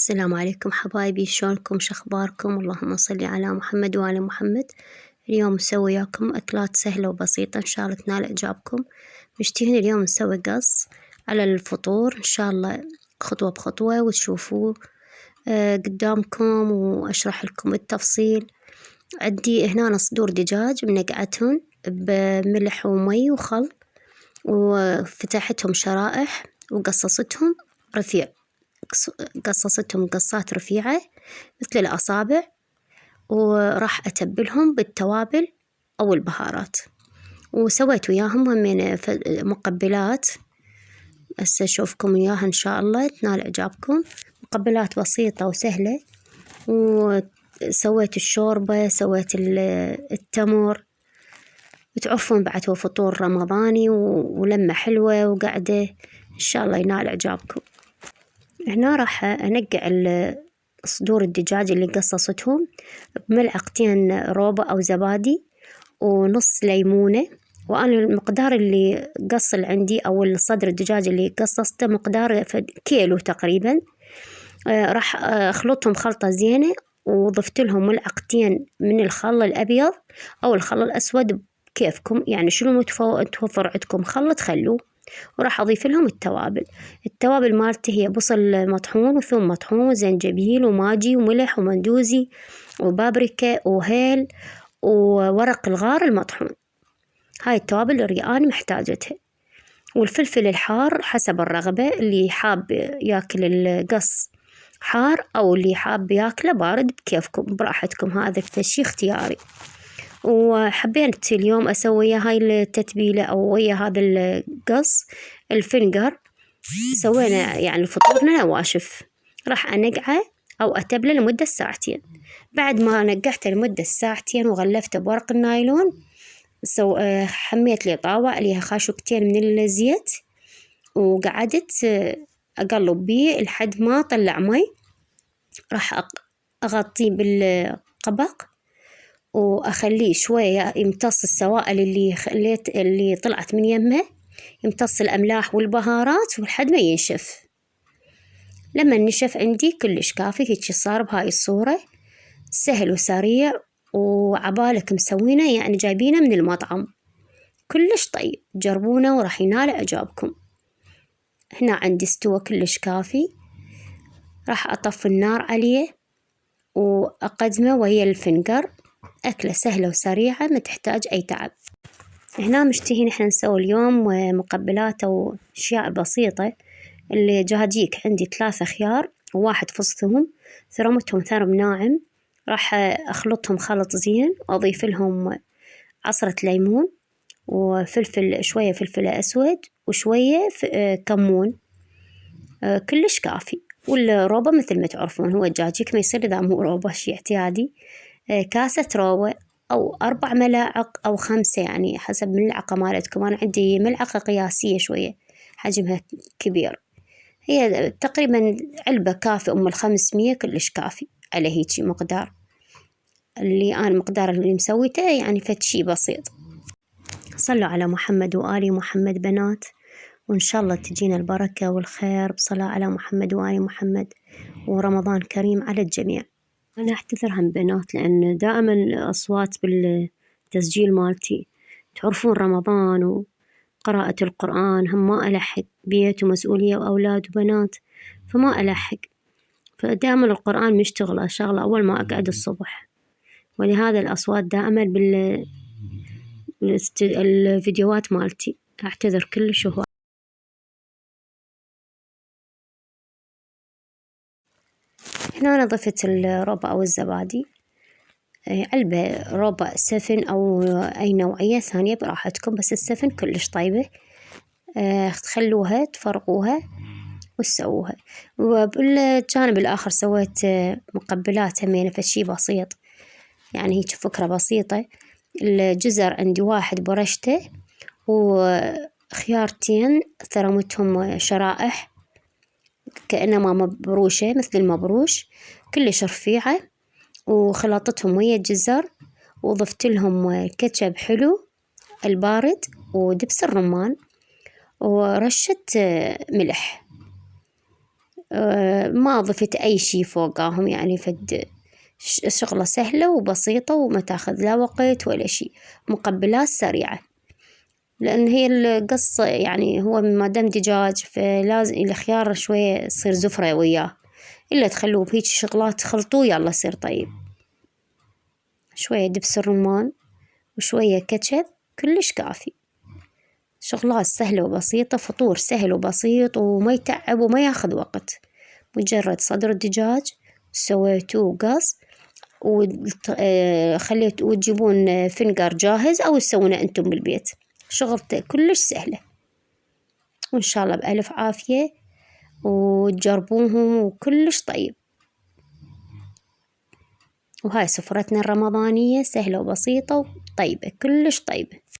السلام عليكم حبايبي، شلونكم شخباركم؟ اللهم صل على محمد وآل محمد. اليوم نسوي وياكم أكلات سهلة وبسيطة إن شاء الله تنال إعجابكم. مشتهين اليوم نسوي قص على الفطور إن شاء الله، خطوة بخطوة وتشوفوه قدامكم وأشرح لكم بالتفصيل. عندي هنا صدور دجاج منقعتهم بملح ومي وخل، وفتحتهم شرائح وقصصتهم رفيع، قصصتهم قصات رفيعة مثل الأصابع، وراح أتبلهم بالتوابل أو البهارات، وسويت وياهم من مقبلات هسه أشوفكم إياها إن شاء الله تنال إعجابكم. مقبلات بسيطة وسهلة، وسويت الشوربة، سويت التمر، وتعرفون بعد هو فطور رمضاني ولمة حلوة وقعدة إن شاء الله ينال إعجابكم. هنا راح أنقع صدور الدجاج اللي قصصتهم بملعقتين روبة أو زبادي ونص ليمونة، وأنا المقدار اللي قصل عندي أو الصدر الدجاج اللي قصصته مقدار كيلو تقريبا. راح أخلطهم خلطة زينة، وضفت لهم ملعقتين من الخل الأبيض أو الخل الأسود كيفكم، يعني شنو متوفر عندكم خل تخلوه. وراح أضيف لهم التوابل مالتي هي بصل مطحون وثوم مطحون وزنجبيل وماجي وملح ومندوزي وبابريكا وهيل وورق الغار المطحون. هاي التوابل اللي أنا محتاجتها، والفلفل الحار حسب الرغبة، اللي حاب ياكل القص حار أو اللي حاب ياكله بارد بكيفكم براحتكم، هذا الشي اختياري. وحبيت اليوم أسوي هاي التتبيلة أو ويا هذا القص الفنجر، سوينا يعني فطورنا نواشف. راح أنقعه أو أتبله لمدة ساعتين. بعد ما نقعته لمدة ساعتين وغلفته بورق النايلون، حميت لي طاوة عليها خاشوقتين من الزيت، وقعدت أقلب بيه لحد ما طلع مي. راح أغطيه بالقبق وأخليه شوية يمتص السوائل اللي طلعت من يمه، يمتص الأملاح والبهارات ولحد ما ينشف. لما نشف عندي كلش كافي، هيك صار بهاي الصورة، سهل وسريع وعبالك مسوينه يعني جايبينه من المطعم، كلش طيب، جربونه وراح ينال إعجابكم. هنا عندي استوى كلش كافي، راح أطفي النار عليه وأقدمه ويا الفنجر. أكلة سهلة وسريعة ما تحتاج أي تعب. هنا مشتهين إحنا نسوي اليوم مقبلات أو أشياء بسيطة. اللي جهديك عندي 3 خيار وواحد فص ثوم، ثرمتهم ثرم ناعم، راح أخلطهم خلط زين، وأضيف لهم عصرة ليمون وفلفل، شوية فلفل أسود وشوية كمون، كلش كافي. والروبة مثل ما تعرفون هو دجاجك ما يصير إذا مو روبة، شي اعتيادي. كاسة روبة أو 4 ملاعق أو 5، يعني حسب الملعقة مالتكم. أنا عندي ملعقة قياسية شوية حجمها كبير، هي تقريبا علبة كافي، 500 كلش كافي على هيجي مقدار. المقدار اللي مسويته يعني فتشي بسيط. صلوا على محمد وآل محمد بنات، وإن شاء الله تجينا البركة والخير بصلاة على محمد وآل محمد، ورمضان كريم على الجميع. أنا أعتذر هم بنات لأن دائما أصوات بالتسجيل مالتي، تعرفون رمضان وقراءة القرآن، هم ما ألحق، بيت ومسؤولية وأولاد وبنات فما ألحق، فدائما القرآن مشتغلة شغلة أول ما أقعد الصبح، ولهذا الأصوات دائما الفيديوهات مالتي. أعتذر كلش. هنا أنا ضفت الروبة أو الزبادي، علبة روبة سفن أو أي نوعية ثانية براحتكم، بس السفن كلش طيبة. تخلوها تفرقوها وتسووها. وبالجانب الآخر سويت مقبلات همينة فشي بسيط، يعني هيك فكرة بسيطة. الجزر عندي 1 برشته، وخيارتين ثرمتهم شرائح كأنما مبروشة مثل المبروش، كلش رفيعة، وخلطتهم ويا الجزر، وضفت لهم كاتشب حلو البارد ودبس الرمان ورشة ملح. ما ضفت أي شي فوقاهم، يعني شغلة سهلة وبسيطة وما تاخذ لا وقت ولا شي، مقبلات سريعة. لأن هي القصة يعني هو ما دام دجاج فلازم الخيار شوية يصير زفرة وياه، إلا تخلوه بهيج شغلات تخلطوه يلا يصير طيب. شوية دبس الرمان وشوية كاتشب كلش كافي. شغلات سهلة وبسيطة، فطور سهل وبسيط وما يتعب وما ياخذ وقت. مجرد صدر الدجاج سويتوه قص وتجيبون فنجر جاهز أو تسوونه أنتم بالبيت، شغلته كلش سهلة. وإن شاء الله بألف عافية وتجربوهم وكلش طيب. وهاي سفرتنا الرمضانية سهلة وبسيطة وطيبة، كلش طيبة.